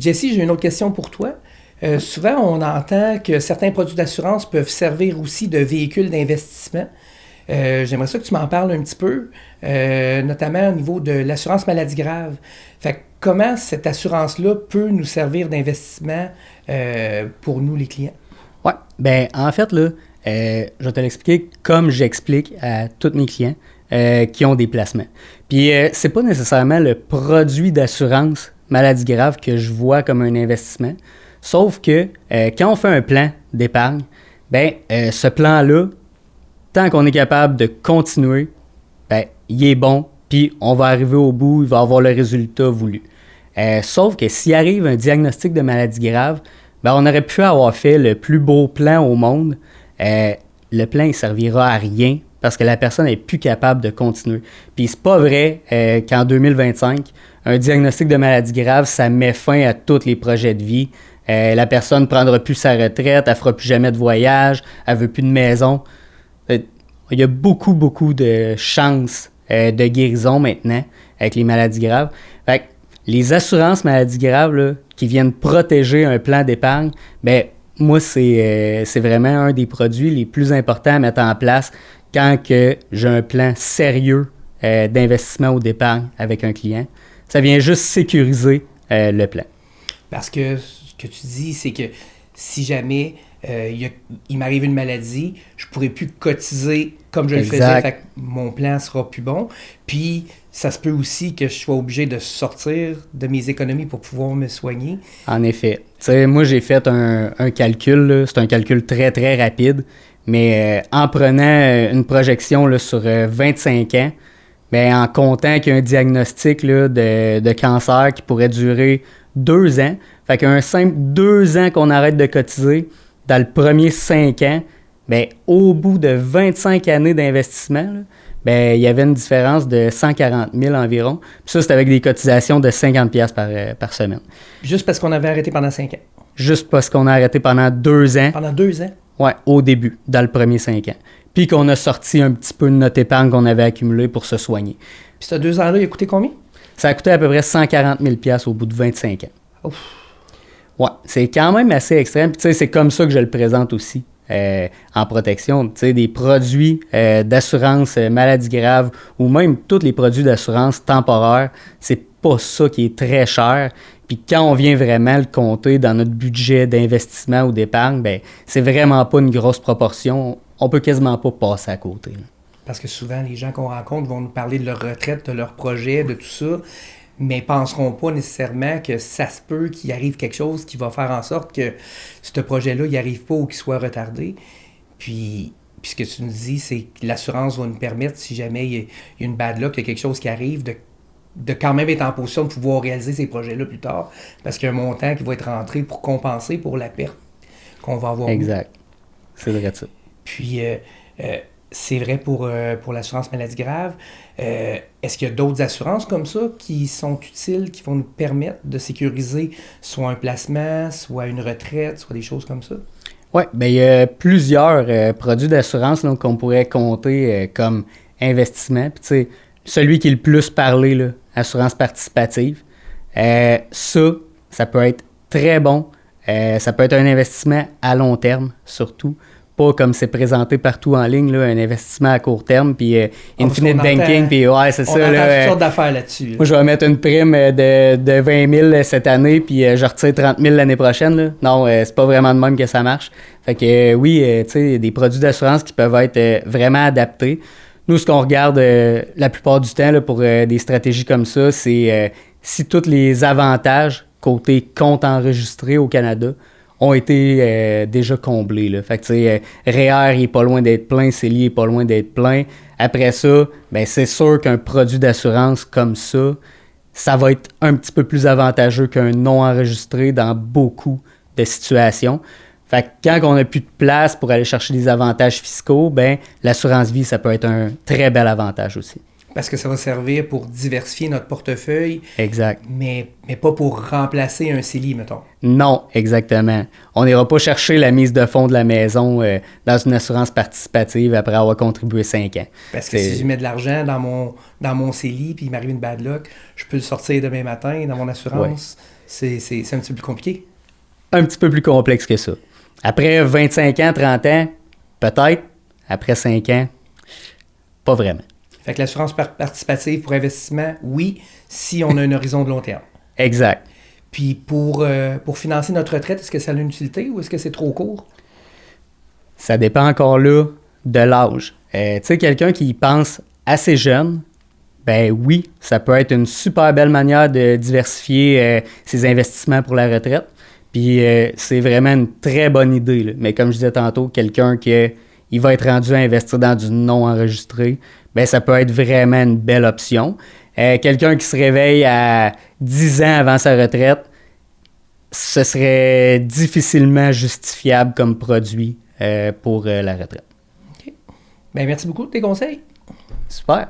Jesse, j'ai une autre question pour toi. Souvent, on entend que certains produits d'assurance peuvent servir aussi de véhicules d'investissement. J'aimerais ça que tu m'en parles un petit peu, notamment au niveau de l'assurance maladie grave. Fait que comment cette assurance-là peut nous servir d'investissement pour nous, les clients? Oui, bien, en fait, là, je vais te l'expliquer comme j'explique à tous mes clients qui ont des placements. Puis, c'est pas nécessairement le produit d'assurance maladie grave que je vois comme un investissement, sauf que quand on fait un plan d'épargne, bien, ce plan-là, tant qu'on est capable de continuer, ben, il est bon, puis on va arriver au bout, il va avoir le résultat voulu. Sauf que s'il arrive un diagnostic de maladie grave, ben, on aurait pu avoir fait le plus beau plan au monde. Le plan ne servira à rien parce que la personne n'est plus capable de continuer. Puis c'est pas vrai qu'en 2025, un diagnostic de maladie grave, ça met fin à tous les projets de vie. La personne ne prendra plus sa retraite, elle ne fera plus jamais de voyage, elle ne veut plus de maison. Il y a beaucoup, beaucoup de chances de guérison maintenant avec les maladies graves. Fait que les assurances maladies graves là, qui viennent protéger un plan d'épargne, bien, moi, c'est vraiment un des produits les plus importants à mettre en place quand que j'ai un plan sérieux d'investissement ou d'épargne avec un client. Ça vient juste sécuriser le plan. Parce que ce que tu dis, c'est que si jamais il m'arrive une maladie, je ne pourrai plus cotiser comme je le faisais, fait que mon plan sera plus bon. Puis, ça se peut aussi que je sois obligé de sortir de mes économies pour pouvoir me soigner. En effet. Tu sais, moi, j'ai fait un calcul, là. C'est un calcul très, très rapide, mais en prenant une projection là, sur 25 ans, bien, en comptant qu'il y a un diagnostic là, de cancer qui pourrait durer 2 ans, fait qu'un simple 2 ans qu'on arrête de cotiser, dans le premier 5 ans, bien, au bout de 25 années d'investissement, là, bien, il y avait une différence de 140 000 environ. Puis ça, c'était avec des cotisations de 50$ par semaine. Juste parce qu'on avait arrêté pendant 5 ans? Juste parce qu'on a arrêté pendant 2 ans. Pendant 2 ans? Oui, au début, dans le premier 5 ans. Puis qu'on a sorti un petit peu de notre épargne qu'on avait accumulée pour se soigner. Puis ce 2 ans-là, il a coûté combien? Ça a coûté à peu près 140 000$ au bout de 25 ans. Ouf! Ouais, c'est quand même assez extrême. Puis, tu sais, c'est comme ça que je le présente aussi en protection. Tu sais, des produits d'assurance maladie grave ou même tous les produits d'assurance temporaire, c'est pas ça qui est très cher. Puis quand on vient vraiment le compter dans notre budget d'investissement ou d'épargne, ben c'est vraiment pas une grosse proportion. On peut quasiment pas passer à côté. Là. Parce que souvent, les gens qu'on rencontre vont nous parler de leur retraite, de leur projet, de tout ça, mais ne penseront pas nécessairement que ça se peut qu'il arrive quelque chose qui va faire en sorte que ce projet-là, il n'y arrive pas ou qu'il soit retardé. Puis ce que tu nous dis, c'est que l'assurance va nous permettre, si jamais il y a une bad luck, qu'il y a quelque chose qui arrive, de quand même être en position de pouvoir réaliser ces projets-là plus tard, parce qu'il y a un montant qui va être rentré pour compenser pour la perte qu'on va avoir. Exact. C'est vrai de ça. Puis, c'est vrai pour l'assurance maladie grave. Est-ce qu'il y a d'autres assurances comme ça qui sont utiles, qui vont nous permettre de sécuriser soit un placement, soit une retraite, soit des choses comme ça? Oui, bien, il y a plusieurs produits d'assurance là, qu'on pourrait compter comme investissement. Puis, tu sais, celui qui est le plus parlé, là, assurance participative, ça peut être très bon. Ça peut être un investissement à long terme, surtout. Pas comme c'est présenté partout en ligne, là, un investissement à court terme, puis infinite banking, puis ouais, c'est ça. On entend toutes sortes d'affaires là-dessus. Là. Moi, je vais mettre une prime de 20 000 cette année, puis je retire 30 000 l'année prochaine. Là. Non, c'est pas vraiment de même que ça marche. Fait que oui, tu sais, des produits d'assurance qui peuvent être vraiment adaptés. Nous, ce qu'on regarde la plupart du temps là, pour des stratégies comme ça, c'est si tous les avantages côté compte enregistré au Canada ont été déjà comblés. Là. Fait que, tu sais, REER il est pas loin d'être plein, CELI est pas loin d'être plein. Après ça, ben, c'est sûr qu'un produit d'assurance comme ça va être un petit peu plus avantageux qu'un non enregistré dans beaucoup de situations. Fait que quand on n'a plus de place pour aller chercher des avantages fiscaux, ben l'assurance vie, ça peut être un très bel avantage aussi. Parce que ça va servir pour diversifier notre portefeuille. Exact. Mais pas pour remplacer un CELI, mettons. Non, exactement. On n'ira pas chercher la mise de fonds de la maison dans une assurance participative après avoir contribué 5 ans. Parce que si je mets de l'argent dans mon CELI puis il m'arrive une bad luck, je peux le sortir demain matin dans mon assurance. c'est un petit peu plus compliqué. Un petit peu plus complexe que ça. Après 25 ans, 30 ans, peut-être. Après 5 ans, pas vraiment. Fait que l'assurance participative pour investissement, oui, si on a un horizon de long terme. Exact. Puis pour financer notre retraite, est-ce que ça a une utilité ou est-ce que c'est trop court? Ça dépend encore là de l'âge. Tu sais, quelqu'un qui pense assez jeune, ben oui, ça peut être une super belle manière de diversifier ses investissements pour la retraite. Puis c'est vraiment une très bonne idée, là. Mais comme je disais tantôt, quelqu'un qui il va être rendu à investir dans du non enregistré, ben ça peut être vraiment une belle option. Quelqu'un qui se réveille à 10 ans avant sa retraite, ce serait difficilement justifiable comme produit pour la retraite. OK. Bien, merci beaucoup de tes conseils. Super.